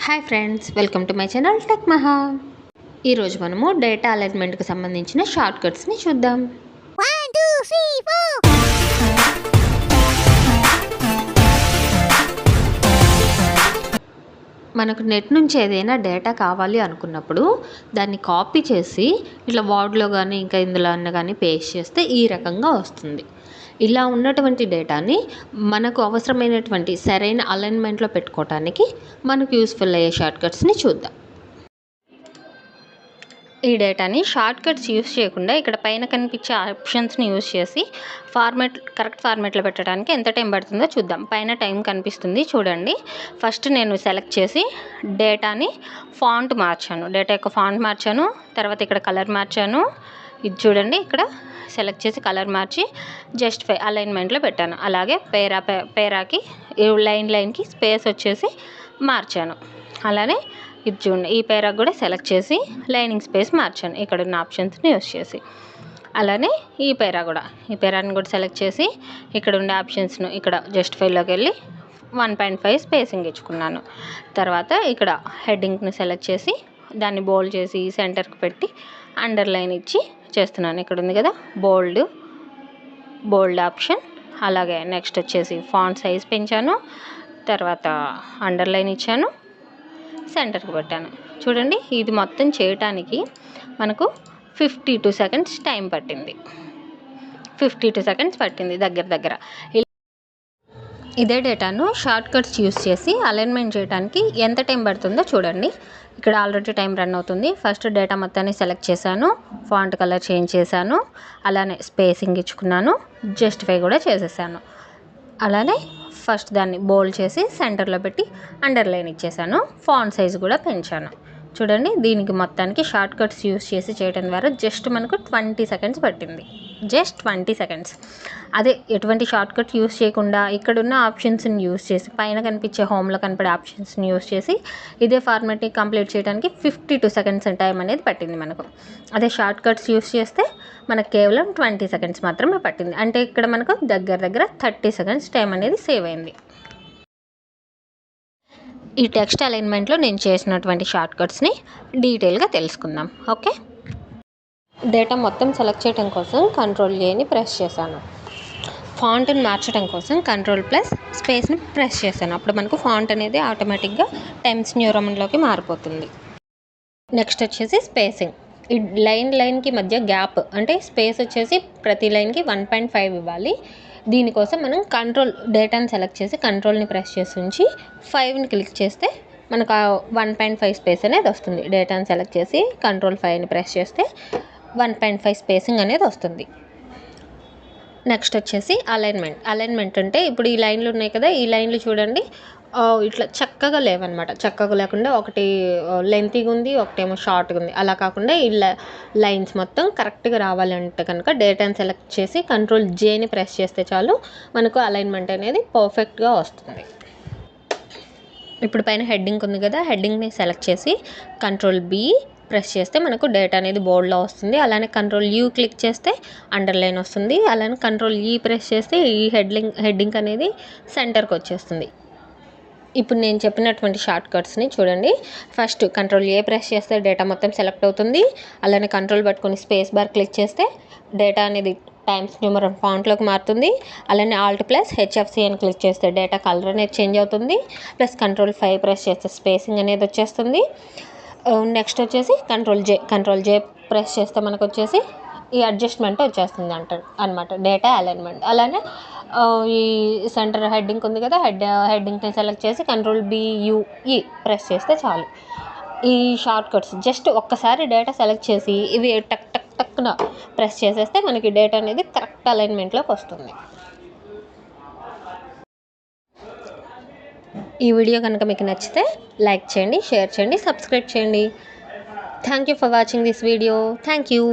Hi friends, welcome to my channel tech మహా. ఈరోజు మనము డేటా అలైన్మెంట్కి సంబంధించిన షార్ట్ కట్స్ని చూద్దాం. 1 2 3 4 మనకు నెట్ నుంచి ఏదైనా డేటా కావాలి అనుకున్నప్పుడు దాన్ని కాపీ చేసి ఇట్లా వర్డ్లో కానీ ఇంకా ఇందులో అన్న కానీ పేస్ట్ చేస్తే ఈ రకంగా వస్తుంది. ఇలా ఉన్నటువంటి డేటాని మనకు అవసరమైనటువంటి సరైన అలైన్మెంట్లో పెట్టుకోవటానికి మనకు యూస్ఫుల్ అయ్యే షార్ట్ కట్స్ని చూద్దాం. ఈ డేటాని షార్ట్ కట్స్ యూస్ చేయకుండా ఇక్కడ పైన కనిపించే ఆప్షన్స్ని యూస్ చేసి కరెక్ట్ ఫార్మేట్లో పెట్టడానికి ఎంత టైం పడుతుందో చూద్దాం. పైన టైం కనిపిస్తుంది చూడండి. ఫస్ట్ నేను సెలెక్ట్ చేసి డేటాని ఫాంట్ మార్చాను, డేటా యొక్క ఫాంట్ మార్చాను. తర్వాత ఇక్కడ కలర్ మార్చాను. ఇది చూడండి, ఇక్కడ సెలెక్ట్ చేసి కలర్ మార్చి జస్టిఫై అలైన్మెంట్లో పెట్టాను. అలాగే పేరాకి లైన్కి స్పేస్ వచ్చేసి మార్చాను. అలానే ఇది చూడండి, ఈ పేరాకి కూడా సెలెక్ట్ చేసి లైనింగ్ స్పేస్ మార్చాను ఇక్కడ ఉన్న ఆప్షన్స్ని యూస్ చేసి. అలానే ఈ పేరాని కూడా సెలెక్ట్ చేసి ఇక్కడ ఉండే ఆప్షన్స్ను ఇక్కడ జస్టిఫైలోకి వెళ్ళి 1.5 స్పేసింగ్ ఇచ్చుకున్నాను. తర్వాత ఇక్కడ హెడ్డింగ్ని సెలెక్ట్ చేసి దాన్ని బోల్డ్ చేసి సెంటర్కి పెట్టి అండర్లైన్ ఇచ్చి చేస్తున్నాను. ఇక్కడ ఉంది కదా బోల్డ్ ఆప్షన్. అలాగే నెక్స్ట్ వచ్చేసి ఫాంట్ సైజ్ పెంచాను, తర్వాత అండర్లైన్ ఇచ్చాను, సెంటర్కి పెట్టాను. చూడండి, ఇది మొత్తం చేయటానికి మనకు 52 సెకండ్స్ టైం పట్టింది. 52 సెకండ్స్ పట్టింది దగ్గర. ఇదే డేటాను షార్ట్ కట్స్ యూస్ చేసి అలైన్మెంట్ చేయడానికి ఎంత టైం పడుతుందో చూడండి. ఇక్కడ ఆల్రెడీ టైం రన్ అవుతుంది. ఫస్ట్ డేటా మొత్తాన్ని సెలెక్ట్ చేశాను, ఫాంట్ కలర్ చేంజ్ చేశాను, అలానే స్పేసింగ్ ఇచ్చుకున్నాను, జస్టిఫై కూడా చేసేసాను. అలానే ఫస్ట్ దాన్ని బోల్డ్ చేసి సెంటర్లో పెట్టి అండర్లైన్ ఇచ్చేసాను, ఫాంట్ సైజ్ కూడా పెంచాను. చూడండి, దీనికి మొత్తానికి షార్ట్ కట్స్ యూస్ చేసి చేయడం ద్వారా జస్ట్ మనకు 20 సెకండ్స్ పట్టింది. Just 20 seconds. అదే ఎటువంటి షార్ట్ కట్ యూస్ చేయకుండా ఇక్కడున్న ఆప్షన్స్ని యూస్ చేసి పైన కనిపించే హోమ్లో కనపడే ఆప్షన్స్ని యూస్ చేసి ఇదే ఫార్మాట్ని కంప్లీట్ చేయడానికి 52 సెకండ్స్ టైం అనేది పట్టింది మనకు. అదే షార్ట్ కట్స్ యూస్ చేస్తే మనకు కేవలం 20 సెకండ్స్ మాత్రమే పట్టింది. అంటే ఇక్కడ మనకు దగ్గర 30 సెకండ్స్ టైం అనేది సేవ్ అయింది. ఈ టెక్స్ట్ అలైన్మెంట్లో నేను చేసినటువంటి షార్ట్ కట్స్ని డీటెయిల్గా తెలుసుకుందాం. ఓకే, డేటా మొత్తం సెలెక్ట్ చేయడం కోసం Ctrl+Aని ప్రెస్ చేశాను. ఫాంట్ని మార్చడం కోసం Ctrl+ స్పేస్ని ప్రెస్ చేశాను. అప్పుడు మనకు ఫాంట్ అనేది ఆటోమేటిక్గా టైమ్స్ న్యూ రోమన్లోకి మారిపోతుంది. నెక్స్ట్ వచ్చేసి స్పేసింగ్. ఈ లైన్కి మధ్య గ్యాప్ అంటే స్పేస్ వచ్చేసి ప్రతి లైన్కి 1.5 ఇవ్వాలి. దీనికోసం మనం డేటాని సెలెక్ట్ చేసి కంట్రోల్ని ప్రెస్ చేసి ఉంచి 5ని క్లిక్ చేస్తే మనకు 1.5 స్పేస్ అనేది వస్తుంది. డేటాని సెలెక్ట్ చేసి Ctrl+5ని ప్రెస్ చేస్తే 1.5 స్పేసింగ్ అనేది వస్తుంది. నెక్స్ట్ వచ్చేసి అలైన్మెంట్ అంటే ఇప్పుడు ఈ లైన్లు ఉన్నాయి కదా, ఈ లైన్లు చూడండి ఇట్లా చక్కగా లేవన్నమాట. చక్కగా లేకుండా ఒకటి లెంతీగా ఉంది, ఒకటేమో షార్ట్గా ఉంది. అలా కాకుండా ఈ లైన్స్ మొత్తం కరెక్ట్గా రావాలంటే కనుక డేటాని సెలెక్ట్ చేసి Ctrl+Jని ప్రెస్ చేస్తే చాలు మనకు అలైన్మెంట్ అనేది పర్ఫెక్ట్గా వస్తుంది. ఇప్పుడు పైన హెడ్డింగ్ ఉంది కదా, హెడ్డింగ్ని సెలెక్ట్ చేసి Ctrl+B ప్రెస్ చేస్తే మనకు డేటా అనేది బోల్డ్లో వస్తుంది. అలానే Ctrl+U క్లిక్ చేస్తే అండర్లైన్ వస్తుంది. అలానే Ctrl+E ప్రెస్ చేస్తే ఈ హెడ్డింగ్ అనేది సెంటర్కి వచ్చేస్తుంది. ఇప్పుడు నేను చెప్పినటువంటి షార్ట్ కట్స్ని చూడండి. ఫస్ట్ Ctrl+A ప్రెస్ చేస్తే డేటా మొత్తం సెలెక్ట్ అవుతుంది. అలానే కంట్రోల్ పట్టుకొని స్పేస్ బార్ క్లిక్ చేస్తే డేటా అనేది టైమ్స్ న్యూ రోమన్ ఫాంట్లోకి మారుతుంది. అలానే Alt+HFC అని క్లిక్ చేస్తే డేటా కలర్ అనేది చేంజ్ అవుతుంది. ప్లస్ Ctrl+5 ప్రెస్ చేస్తే స్పేసింగ్ అనేది వచ్చేస్తుంది. నెక్స్ట్ వచ్చేసి Ctrl+J ప్రెస్ చేస్తే మనకు వచ్చేసి ఈ అడ్జస్ట్మెంట్ వచ్చేస్తుంది అనమాట, డేటా అలైన్మెంట్. అలానే ఈ సెంటర్ హెడ్డింగ్ ఉంది కదా, హెడ్డింగ్ని సెలెక్ట్ చేసి Ctrl+BUE ప్రెస్ చేస్తే చాలు. ఈ షార్ట్ కట్స్ జస్ట్ ఒక్కసారి డేటా సెలెక్ట్ చేసి ఇవి టక్న ప్రెస్ చేసేస్తే మనకి డేటా అనేది కరెక్ట్ అలైన్మెంట్లోకి వస్తుంది. ఈ వీడియో కనుక మీకు నచ్చితే లైక్ చేయండి, షేర్ చేయండి, సబ్స్క్రైబ్ చేయండి. Thank you for watching this video. Thank you.